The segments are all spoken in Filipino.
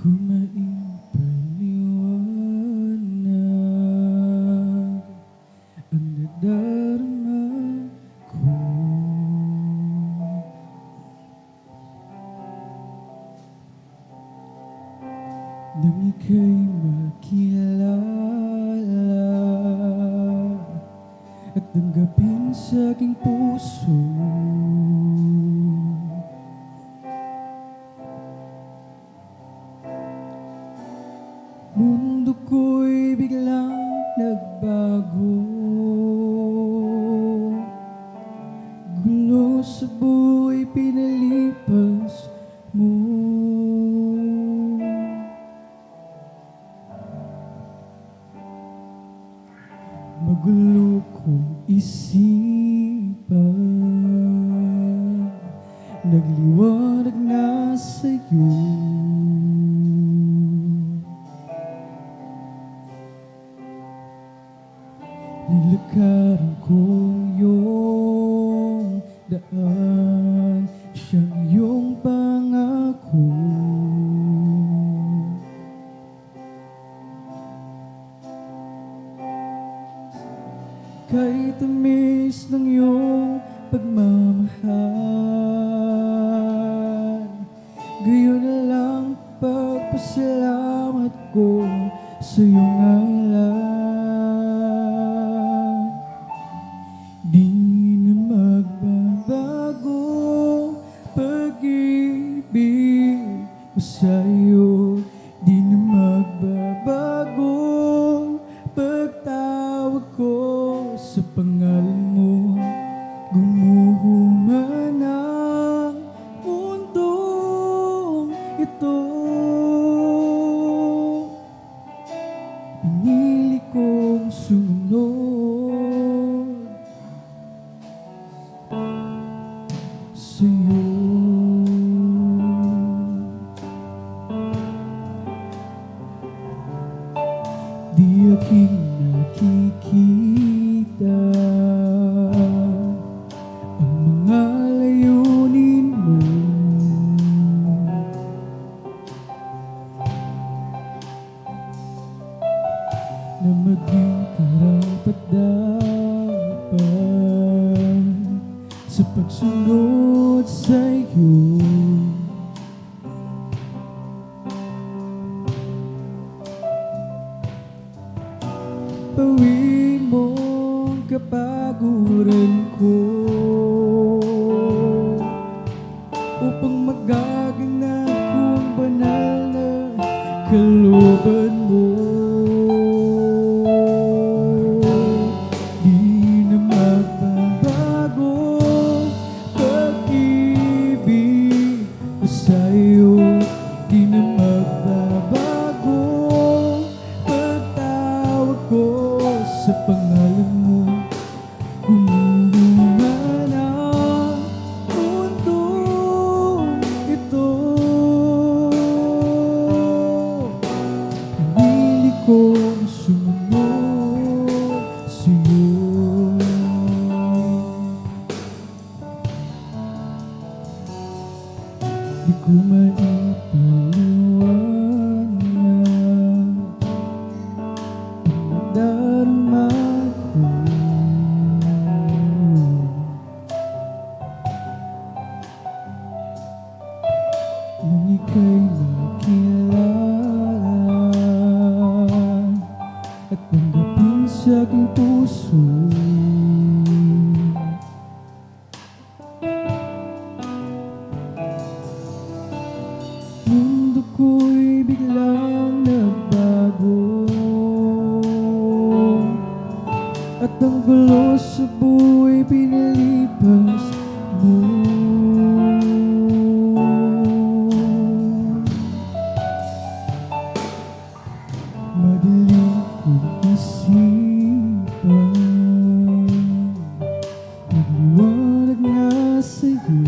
ko maipaliwanag ang nadarama ko nang ika'y makilala at tanggapin sa aking puso. Mundo ko'y biglang nagbago, gulo sa buhay pinalipas mo. Magulo kong isipan, nagliwanag na sa'yo. Nilakaran kong iyong daan, siyang iyong pangako. Kahit tamis ng iyong pagmamahal, gayon na lang pagpasalamat ko sa iyong ngalan. Di na magbabago pag-ibig ko sa'yo, di na magbabago pagtawag ko sa pangalan mo. Gumuho man ang mundong ito, pinili kong sumunod sa'yo. Di aking nakikita ang mga layunin mo, na maging karapat-dapat sa pagsunod sa'yo. Pawin mo ang kapaguran ko upang magaganap kong banal na kalooban mo. Di na magbabago pag-ibig ko sa'yo, di na magbabago pagtawag ko sa pangalan mo. Gumuho man ang mundong ito, pinili kong sumunod sa'yo. Di ko maipaliwanag ang nadarama ko nang ika'y makilala at tanggapin sa aking puso. Mundo ko'y biglang nagbago at ang gulo sa buhay pinalipas mo. Madaling kong isipan, nagliwanag na sa'yo.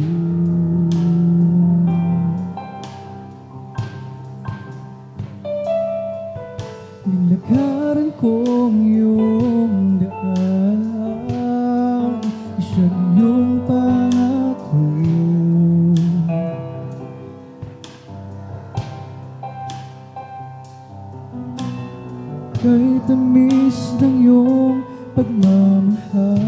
Nilakaran kong iyong daan, siyang iyong pangako. kay tamis ng iyong pagmamahal.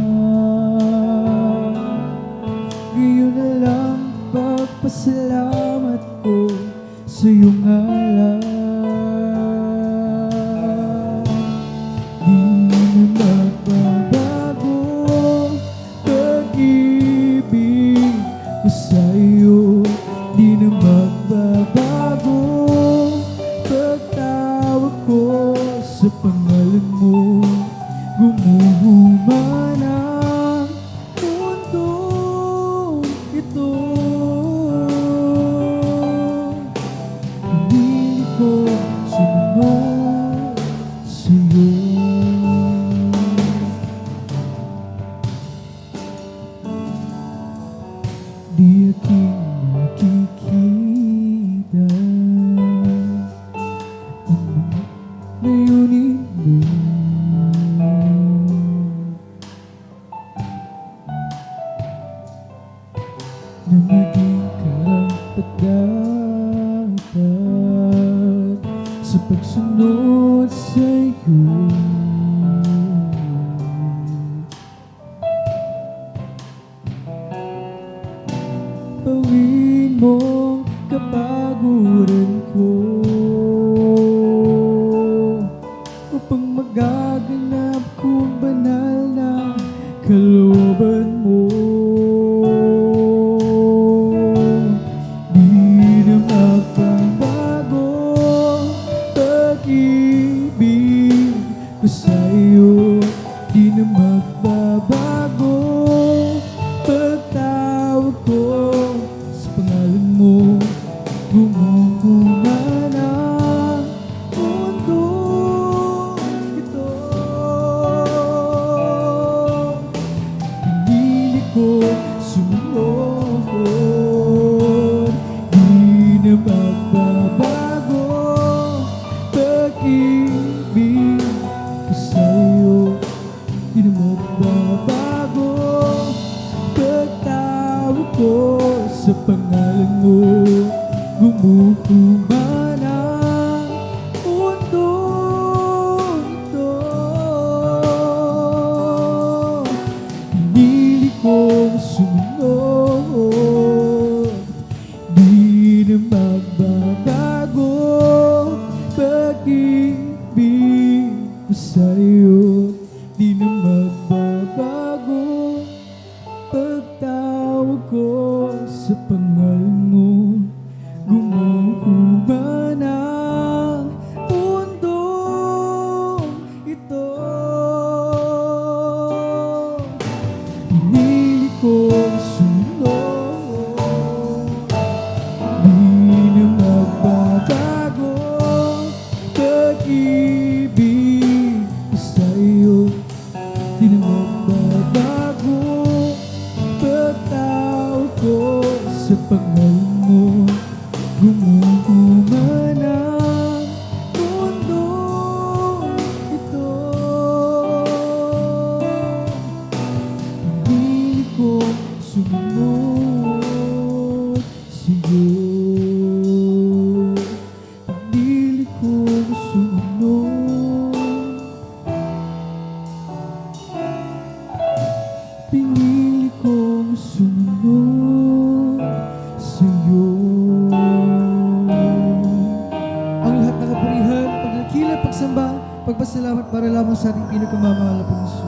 Ngayon na lang pagpasalamat ko sa iyong ngalan. Di na magbabago pag-ibig ko sa iyo. Di na magbabago pagtawag ko sa pangalan mo. Gumuhuman ang mundo ito. Hindi ko sumunod sa'yo. Di aking nakikita ang mga layunin mo. Na maging karapat-dapat sa pagsunod sa'yo. Bawin mong kapaguran ko upang magaganap kong banal na kalooban mo. Di na magbabago pag-ibig ko sa'yo. Di na magbabago pagtawag ko sa pangalan mo. Gumuguman ang mundo ito. Pinili ko sumunod. Di na magbabago pag-ibig ko sa'yo. Di na magbabago pagtawag ko sa pangalan mo. Gumuhuman ang mundo ito. Pinili kong sumunod. Di na magbabago pag-ibig ko sa'yo. Di na magbabago pagtawag ko sa pangalan mo. Gumuhuman ang mundo ito. Pinili kong sumunod. Di na magbabago pag-ibig ko sa'yo. Di na magbabago pagtawag ko sa pangalan mo. Gumuguman ang mundo ito. Hindi ko sumunod sa'yo. Hindi ko sumunod. Pinili kong sumunod sa'yo. Ang lahat ng kapurihan, pagdakila, pagsamba, pagpasalamat para lamang sa ating pinakamamahal na Panginoon.